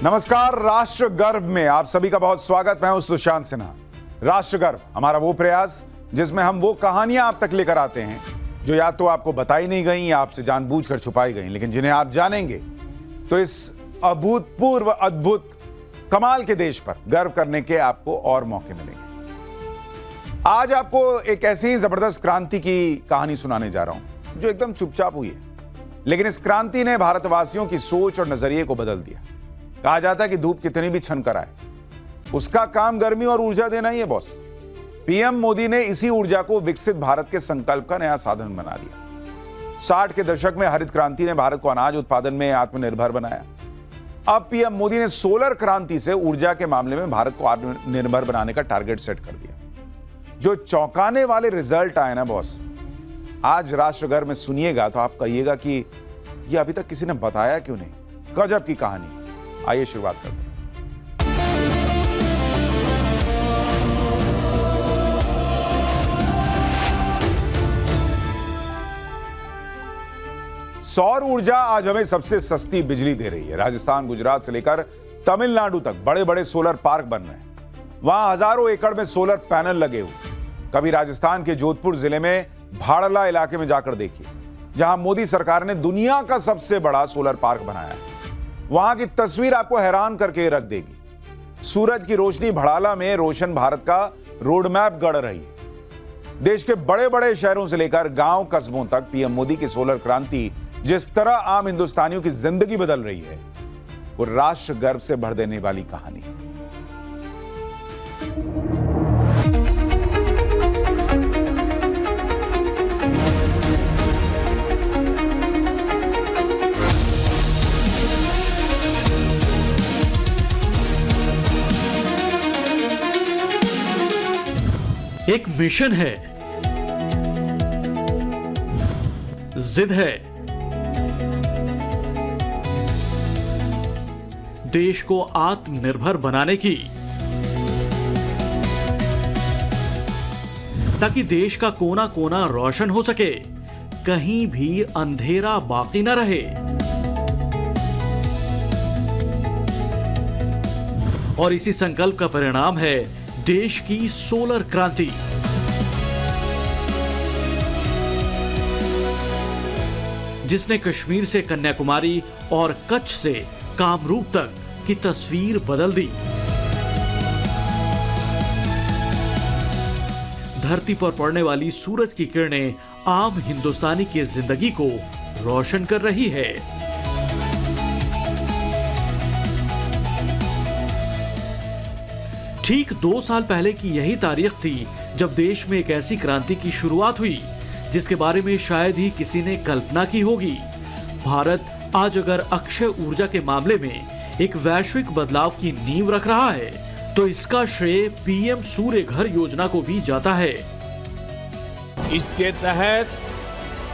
नमस्कार। राष्ट्र गर्व में आप सभी का बहुत स्वागत। मैं हूं सुशांत सिन्हा। राष्ट्र गर्व हमारा वो प्रयास जिसमें हम वो कहानियां आप तक लेकर आते हैं जो या तो आपको बताई नहीं गई या आपसे जानबूझकर छुपाई गई, लेकिन जिन्हें आप जानेंगे तो इस अभूतपूर्व अद्भुत कमाल के देश पर गर्व करने के आपको और मौके मिलेंगे। आज आपको एक ऐसी ही जबरदस्त क्रांति की कहानी सुनाने जा रहा हूं जो एकदम चुपचाप हुई है, लेकिन इस क्रांति ने भारतवासियों की सोच और नजरिए को बदल दिया। कहा जाता है कि धूप कितनी भी छन कर आए, उसका काम गर्मी और ऊर्जा देना ही है बॉस। पीएम मोदी ने इसी ऊर्जा को विकसित भारत के संकल्प का नया साधन बना दिया। 60 के दशक में हरित क्रांति ने भारत को अनाज उत्पादन में आत्मनिर्भर बनाया। अब पीएम मोदी ने सोलर क्रांति से ऊर्जा के मामले में भारत को आत्मनिर्भर बनाने का टारगेट सेट कर दिया। जो चौंकाने वाले रिजल्ट आए ना बॉस, आज राष्ट्रगर्व में सुनिएगा तो आप कहिएगा कि ये अभी तक किसी ने बताया क्यों नहीं। गजब की कहानी। आइए शुरुआत करते हैं। सौर ऊर्जा आज हमें सबसे सस्ती बिजली दे रही है। राजस्थान, गुजरात से लेकर तमिलनाडु तक बड़े बड़े सोलर पार्क बन रहे हैं। वहां हजारों एकड़ में सोलर पैनल लगे हुए। कभी राजस्थान के जोधपुर जिले में भाड़ला इलाके में जाकर देखिए, जहां मोदी सरकार ने दुनिया का सबसे बड़ा सोलर पार्क बनाया है। वहां की तस्वीर आपको हैरान करके रख देगी। सूरज की रोशनी भड़ाला में रोशन भारत का रोडमैप गढ़ रही है। देश के बड़े बड़े शहरों से लेकर गांव कस्बों तक पीएम मोदी की सोलर क्रांति जिस तरह आम हिंदुस्तानियों की जिंदगी बदल रही है, वो राष्ट्र गर्व से भर देने वाली कहानी। एक मिशन है, जिद है, देश को आत्मनिर्भर बनाने की, ताकि देश का कोना कोना रोशन हो सके, कहीं भी अंधेरा बाकी न रहे। और इसी संकल्प का परिणाम है देश की सोलर क्रांति। जिसने कश्मीर से कन्याकुमारी और कच्छ से कामरूप तक की तस्वीर बदल दी। धरती पर पड़ने वाली सूरज की किरणें आम हिंदुस्तानी की जिंदगी को रोशन कर रही है। ठीक 2 साल पहले की यही तारीख थी जब देश में एक ऐसी क्रांति की शुरुआत हुई जिसके बारे में शायद ही किसी ने कल्पना की होगी। भारत आज अगर अक्षय ऊर्जा के मामले में एक वैश्विक बदलाव की नींव रख रहा है तो इसका श्रेय पीएम सूर्य घर योजना को भी जाता है। इसके तहत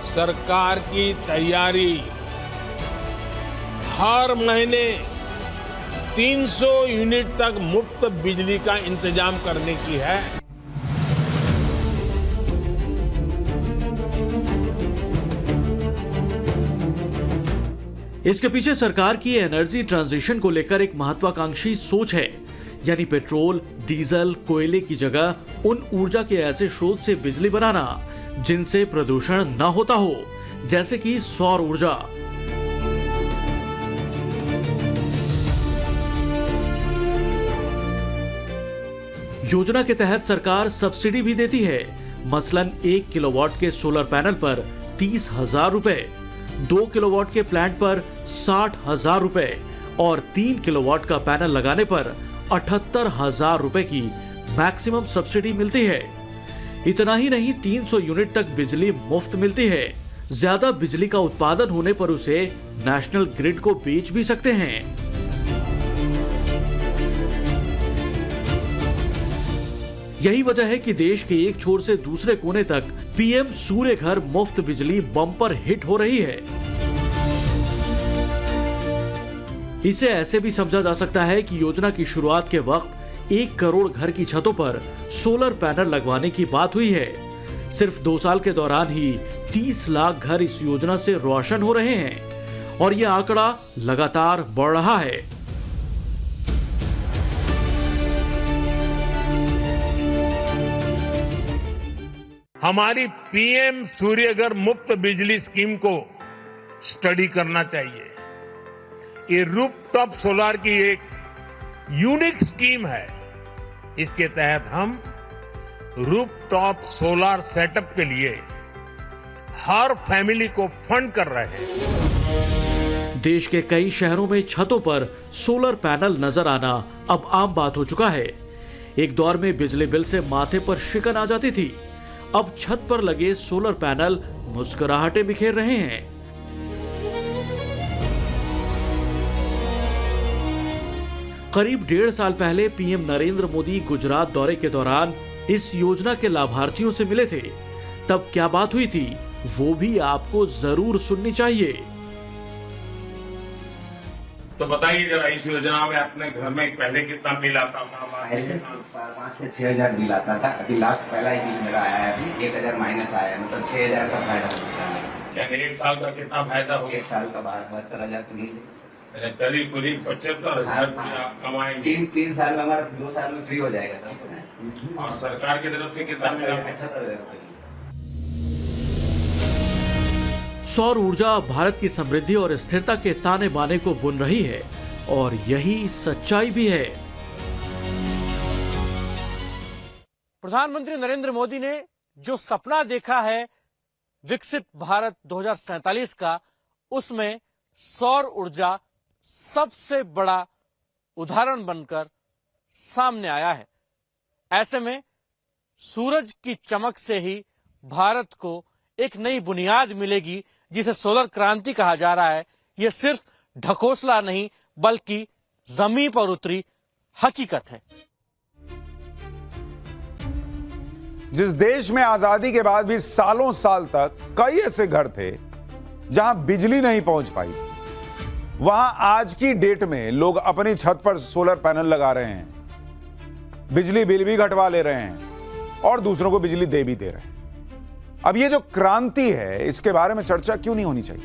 सरकार की तैयारी हर महीने 300 यूनिट तक मुफ्त बिजली का इंतजाम करने की है। इसके पीछे सरकार की एनर्जी ट्रांजिशन को लेकर एक महत्वाकांक्षी सोच है, यानी पेट्रोल, डीजल, कोयले की जगह उन ऊर्जा के ऐसे स्रोत से बिजली बनाना जिनसे प्रदूषण न होता हो, जैसे कि सौर ऊर्जा। योजना के तहत सरकार सब्सिडी भी देती है। मसलन 1 किलोवाट के सोलर पैनल पर 30,000 रुपए, 2 किलोवाट के प्लांट पर 60,000 रुपए और 3 किलोवाट का पैनल लगाने पर 78,000 रुपए की मैक्सिमम सब्सिडी मिलती है। इतना ही नहीं, 300 यूनिट तक बिजली मुफ्त मिलती है। ज्यादा बिजली का उत्पादन होने पर उसे नेशनल ग्रिड को बेच भी सकते हैं। यही वजह है कि देश के एक छोर से दूसरे कोने तक पीएम सूर्य घर मुफ्त बिजली बम्पर हिट हो रही है। इसे ऐसे भी समझा जा सकता है कि योजना की शुरुआत के वक्त 1 करोड़ घर की छतों पर सोलर पैनल लगवाने की बात हुई है। सिर्फ 2 साल के दौरान ही 30 लाख घर इस योजना से रोशन हो रहे हैं और यह आंकड़ा लगातार बढ़ रहा है। हमारी पीएम सूर्यघर मुफ्त बिजली स्कीम को स्टडी करना चाहिए। ये रूफटॉप सोलर की एक यूनिक स्कीम है। इसके तहत हम रूफटॉप सोलर सेटअप के लिए हर फैमिली को फंड कर रहे हैं। देश के कई शहरों में छतों पर सोलर पैनल नजर आना अब आम बात हो चुका है। एक दौर में बिजली बिल से माथे पर शिकन आ जाती थी, अब छत पर लगे सोलर पैनल मुस्कुराहटें बिखेर रहे हैं। करीब 1.5 साल पहले पीएम नरेंद्र मोदी गुजरात दौरे के दौरान इस योजना के लाभार्थियों से मिले थे। तब क्या बात हुई थी, वो भी आपको जरूर सुननी चाहिए। तो बताइए जरा, इस योजना में अपने घर में पहले कितना बिल आता था? पहले 5 से 6 हजार बिल आता था। अभी लास्ट पहला ही बिल मेरा आया है, अभी 1,000 माइनस आया है, मतलब 6 हजार का फायदा होता है। यानी 1 साल का कितना फायदा हो? 1 साल का 72,000 तो मिल करीब 75,000 आप कमाएंगे। 3 साल में हमारा 2 साल में फ्री हो जाएगा सब। और सरकार की तरफ से कितना मिला? 75,000 सौर ऊर्जा भारत की समृद्धि और स्थिरता के ताने बाने को बुन रही है, और यही सच्चाई भी है। प्रधानमंत्री नरेंद्र मोदी ने जो सपना देखा है विकसित भारत 2047 का, उसमें सौर ऊर्जा सबसे बड़ा उदाहरण बनकर सामने आया है। ऐसे में सूरज की चमक से ही भारत को एक नई बुनियाद मिलेगी, जिसे सोलर क्रांति कहा जा रहा है। यह सिर्फ ढकोसला नहीं, बल्कि जमीन पर उतरी हकीकत है। जिस देश में आजादी के बाद भी सालों साल तक कई ऐसे घर थे जहां बिजली नहीं पहुंच पाई, वहां आज की डेट में लोग अपनी छत पर सोलर पैनल लगा रहे हैं, बिजली बिल भी घटवा ले रहे हैं और दूसरों को बिजली दे भी दे रहे हैं। अब ये जो क्रांति है, इसके बारे में चर्चा क्यों नहीं होनी चाहिए?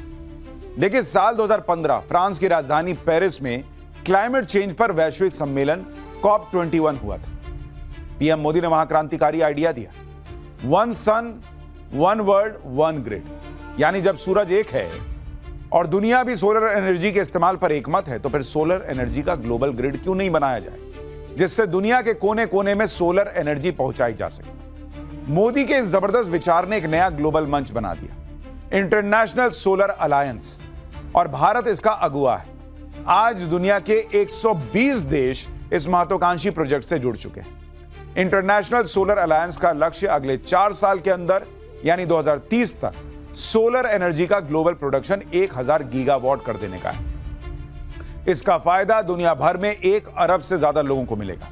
देखिए, साल 2015 फ्रांस की राजधानी पेरिस में क्लाइमेट चेंज पर वैश्विक सम्मेलन COP21 हुआ था। पीएम मोदी ने वहां क्रांतिकारी आइडिया दिया, 1 सन 1 वर्ल्ड 1 ग्रिड। यानी जब सूरज एक है और दुनिया भी सोलर एनर्जी के इस्तेमाल पर एकमत है, तो फिर सोलर एनर्जी का ग्लोबल ग्रिड क्यों नहीं बनाया जाए, जिससे दुनिया के कोने कोने में सोलर एनर्जी पहुंचाई जा सके। मोदी के इस जबरदस्त विचार ने एक नया ग्लोबल मंच बना दिया, इंटरनेशनल सोलर अलायंस, और भारत इसका अगुवा है। आज दुनिया के 120 देश इस महत्वाकांक्षी प्रोजेक्ट से जुड़ चुके हैं। इंटरनेशनल सोलर अलायंस का लक्ष्य अगले 4 साल के अंदर यानी 2030 तक सोलर एनर्जी का ग्लोबल प्रोडक्शन 1000 गीगावाट कर देने का है। इसका फायदा दुनिया भर में 1 अरब से ज्यादा लोगों को मिलेगा,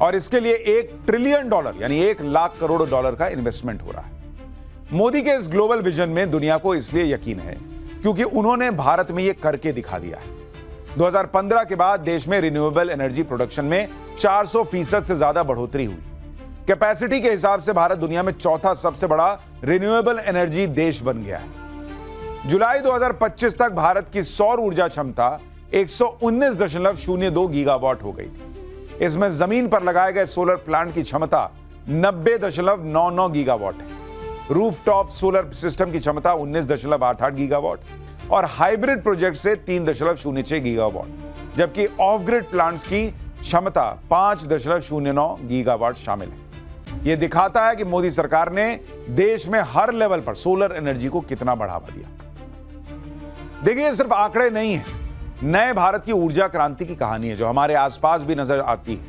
और इसके लिए $1 ट्रिलियन यानी 1 लाख करोड़ डॉलर का इन्वेस्टमेंट हो रहा है। मोदी के इस ग्लोबल विजन में दुनिया को इसलिए यकीन है क्योंकि उन्होंने भारत में यह करके दिखा दिया है। 2015 के बाद देश में रिन्यूएबल एनर्जी प्रोडक्शन में 400% से ज्यादा बढ़ोतरी हुई। कैपेसिटी के हिसाब से भारत दुनिया में चौथा सबसे बड़ा रिन्यूएबल एनर्जी देश बन गया है। जुलाई 2025 तक भारत की सौर ऊर्जा क्षमता 119.02 गीगावाट हो गई थी। इसमें जमीन पर लगाए गए सोलर प्लांट की क्षमता 90.99 गीगावाट है। रूफटॉप सोलर सिस्टम की क्षमता 19.88 गीगावाट और हाइब्रिड प्रोजेक्ट से 3.06 गीगावाट, जबकि ऑफ ग्रिड प्लांट्स की क्षमता 5.09 गीगावाट शामिल है। यह दिखाता है कि मोदी सरकार ने देश में हर लेवल पर सोलर एनर्जी को कितना बढ़ावा दिया। देखिए, सिर्फ आंकड़े नहीं है, नए भारत की ऊर्जा क्रांति की कहानी है जो हमारे आसपास भी नजर आती है।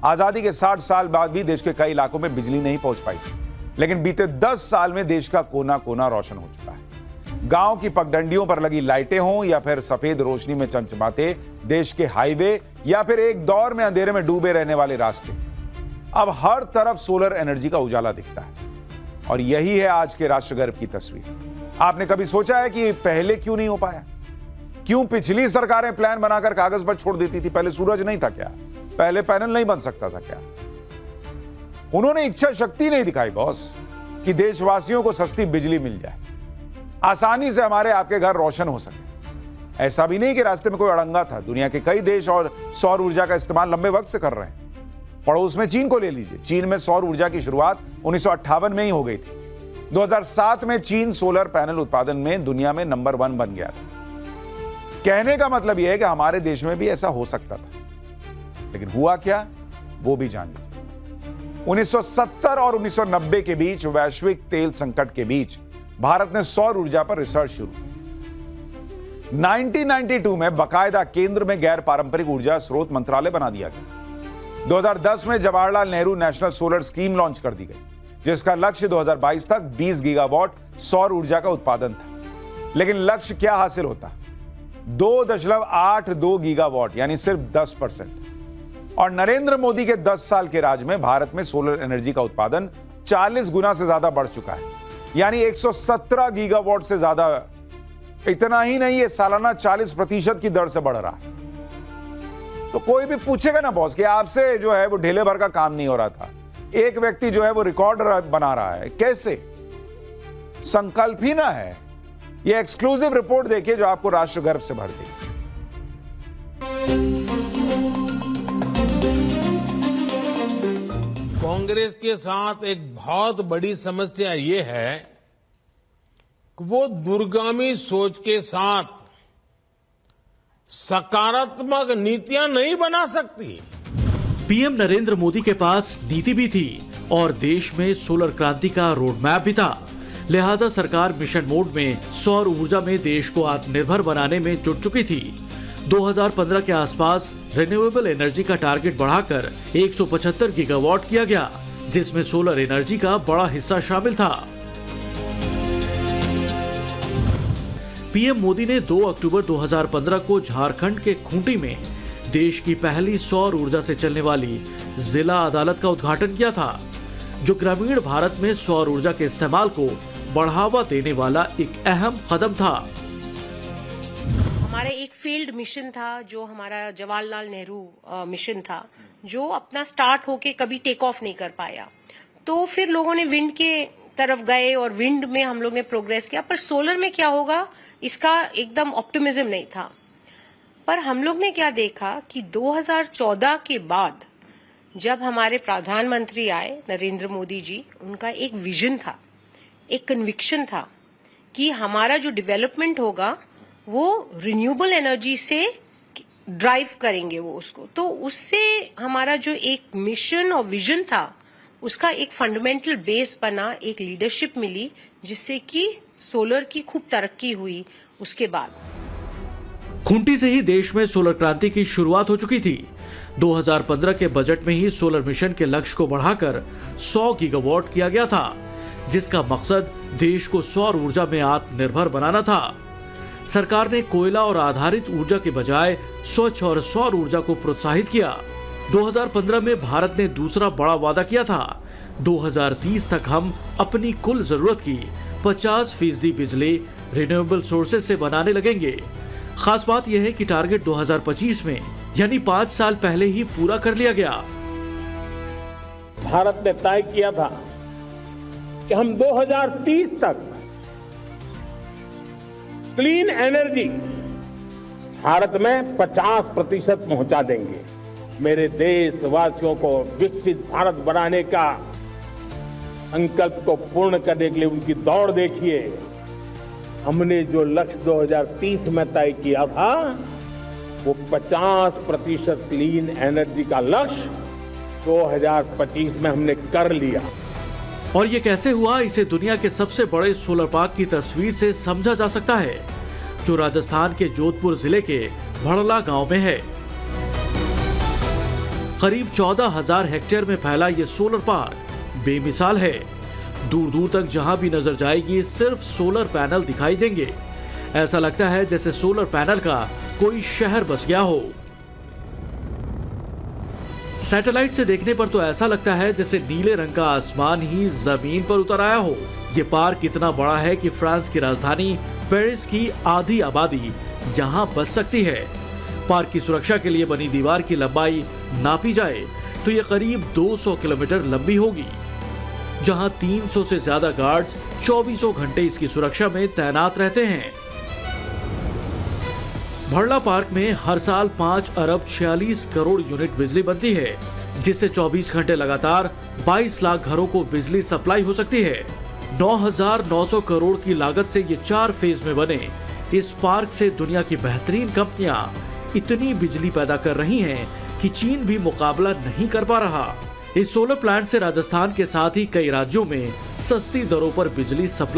आजादी के 60 साल बाद भी देश के कई इलाकों में बिजली नहीं पहुंच पाई थी, लेकिन बीते 10 साल में देश का कोना कोना रोशन हो चुका है। गांव की पगडंडियों पर लगी लाइटें हों या फिर सफेद रोशनी में चमचमाते देश के हाईवे या फिर एक दौर में अंधेरे में डूबे रहने वाले रास्ते, अब हर तरफ सोलर एनर्जी का उजाला दिखता है। और यही है आज के राष्ट्र गर्व की तस्वीर। आपने कभी सोचा है कि पहले क्यों नहीं हो पाया? क्यों पिछली सरकारें प्लान बनाकर कागज पर छोड़ देती थी? पहले सूरज नहीं था क्या? पहले पैनल नहीं बन सकता था क्या? उन्होंने इच्छा शक्ति नहीं दिखाई बॉस कि देशवासियों को सस्ती बिजली मिल जाए, आसानी से हमारे आपके घर रोशन हो सके। ऐसा भी नहीं कि रास्ते में कोई अड़ंगा था। दुनिया के कई देश और सौर ऊर्जा का इस्तेमाल लंबे वक्त से कर रहे हैं। पड़ोस में चीन को ले लीजिए। चीन में सौर ऊर्जा की शुरुआत 1958 में ही हो गई थी। 2007 में चीन सोलर पैनल उत्पादन में दुनिया में नंबर 1 बन गया था। कहने का मतलब यह है कि हमारे देश में भी ऐसा हो सकता था, लेकिन हुआ क्या वो भी जान लीजिए। 1970 और 1990 के बीच वैश्विक तेल संकट के बीच भारत ने सौर ऊर्जा पर रिसर्च शुरू की। 1992 में बकायदा केंद्र में गैर पारंपरिक ऊर्जा स्रोत मंत्रालय बना दिया गया। 2010 में Jawaharlal Nehru national solar scheme launch कर दी गई, जिसका लक्ष्य 2022 तक 20 गीगावाट सौर ऊर्जा का उत्पादन था। लेकिन लक्ष्य क्या हासिल होता? 2.82 गीगावाट, यानी सिर्फ 10%। और नरेंद्र मोदी के 10 साल के राज में भारत में सोलर एनर्जी का उत्पादन 40 गुना से ज्यादा बढ़ चुका है, यानी 117 गीगावाट से ज्यादा। इतना ही नहीं, ये सालाना 40% की दर से बढ़ रहा है। तो कोई भी पूछेगा ना बॉस कि आपसे जो है वो ढेले भर का काम नहीं हो रहा था, एक व्यक्ति जो है वो रिकॉर्ड बना रहा है, कैसे? संकल्प ही ना है। ये एक्सक्लूसिव रिपोर्ट देखिए जो आपको राष्ट्र गर्व से भर देगी। कांग्रेस के साथ एक बहुत बड़ी समस्या ये है कि वो दूरगामी सोच के साथ सकारात्मक नीतियां नहीं बना सकती। पीएम नरेंद्र मोदी के पास नीति भी थी और देश में सोलर क्रांति का रोड मैप भी था। लिहाजा सरकार मिशन मोड में सौर ऊर्जा में देश को आत्मनिर्भर बनाने में जुट चुकी थी। 2015 के आसपास रिन्यूएबल एनर्जी का टारगेट बढ़ाकर 175 गीगावाट किया गया, जिसमें सोलर एनर्जी का बड़ा हिस्सा शामिल था। पीएम मोदी ने 2 अक्टूबर 2015 को झारखंड के खूंटी में देश की पहली सौर ऊर्जा से चलने वाली जिला अदालत का उद्घाटन किया था, जो ग्रामीण भारत में सौर ऊर्जा के इस्तेमाल को बढ़ावा देने वाला एक अहम कदम था। हमारा एक फील्ड मिशन था जो हमारा जवाहरलाल नेहरू मिशन था, जो अपना स्टार्ट होके कभी टेक ऑफ नहीं कर पाया। तो फिर लोगों ने विंड के तरफ गए और विंड में हम लोग ने प्रोग्रेस किया, पर सोलर में क्या होगा इसका एकदम ऑप्टिमिज्म नहीं था। पर हम लोग ने क्या देखा कि 2014 के बाद जब हमारे प्रधानमंत्री आए नरेंद्र मोदी जी, उनका एक विजन था, एक कन्विक्शन था कि हमारा जो डेवलपमेंट होगा वो रिन्यूएबल एनर्जी से ड्राइव करेंगे वो उसको। तो उससे हमारा जो एक मिशन और विजन था उसका एक फंडामेंटल बेस बना, एक लीडरशिप मिली, जिससे कि सोलर की खूब तरक्की हुई। उसके बाद खूंटी से ही देश में सोलर क्रांति की शुरुआत हो चुकी थी। 2015 के बजट में ही सोलर मिशन के लक्ष्य को बढ़ाकर 100 गीगावाट किया गया था, जिसका मकसद देश को सौर ऊर्जा में आत्मनिर्भर बनाना था। सरकार ने कोयला और आधारित ऊर्जा के बजाय स्वच्छ और सौर ऊर्जा को प्रोत्साहित किया। 2015 में भारत ने दूसरा बड़ा वादा किया था, 2030 तक हम अपनी कुल जरूरत की 50% बिजली रिन्यूएबल सोर्सेज से बनाने लगेंगे। खास बात यह है कि टारगेट 2025 में यानी 5 साल पहले ही पूरा कर लिया गया। भारत ने तय किया था कि हम 2030 तक क्लीन एनर्जी भारत में 50% पहुंचा देंगे। मेरे देशवासियों को विकसित भारत बनाने का संकल्प को पूर्ण करने के लिए उनकी दौड़ देखिए। हमने जो लक्ष्य 2030 में तय किया था वो 50% क्लीन एनर्जी का लक्ष्य 2025 में हमने कर लिया। और ये कैसे हुआ, इसे दुनिया के सबसे बड़े सोलर पार्क की तस्वीर से समझा जा सकता है, जो राजस्थान के जोधपुर जिले के भड़ला गांव में है। करीब 14,000 हेक्टेयर में फैला ये सोलर पार्क बेमिसाल है। दूर दूर तक जहां भी नजर जाएगी सिर्फ सोलर पैनल दिखाई देंगे। ऐसा लगता है जैसे सोलर पैनल का कोई शहर बस गया हो। सैटेलाइट से देखने पर तो ऐसा लगता है जैसे नीले रंग का आसमान ही जमीन पर उतर आया हो। ये पार्क इतना बड़ा है कि फ्रांस की राजधानी पेरिस की आधी आबादी यहाँ बस सकती है। पार्क की सुरक्षा के लिए बनी दीवार की लंबाई नापी जाए तो ये करीब 200 किलोमीटर लंबी होगी, जहां 300 से ज्यादा गार्ड्स 24 घंटे इसकी सुरक्षा में तैनात रहते हैं। भड़ला पार्क में हर साल 5 अरब 46 करोड़ यूनिट बिजली बनती है, जिससे 24 घंटे लगातार 22 लाख घरों को बिजली सप्लाई हो सकती है। 9,900 करोड़ की लागत से ये 4 फेज में बने इस पार्क से दुनिया की बेहतरीन कंपनियां इतनी बिजली पैदा कर रही हैं कि चीन भी मुकाबला नहीं कर पा रहा। इस सोलर प्लांट से राजस्थान के साथ ही कई राज्यों में सस्ती दरों पर बिजली सप्लाई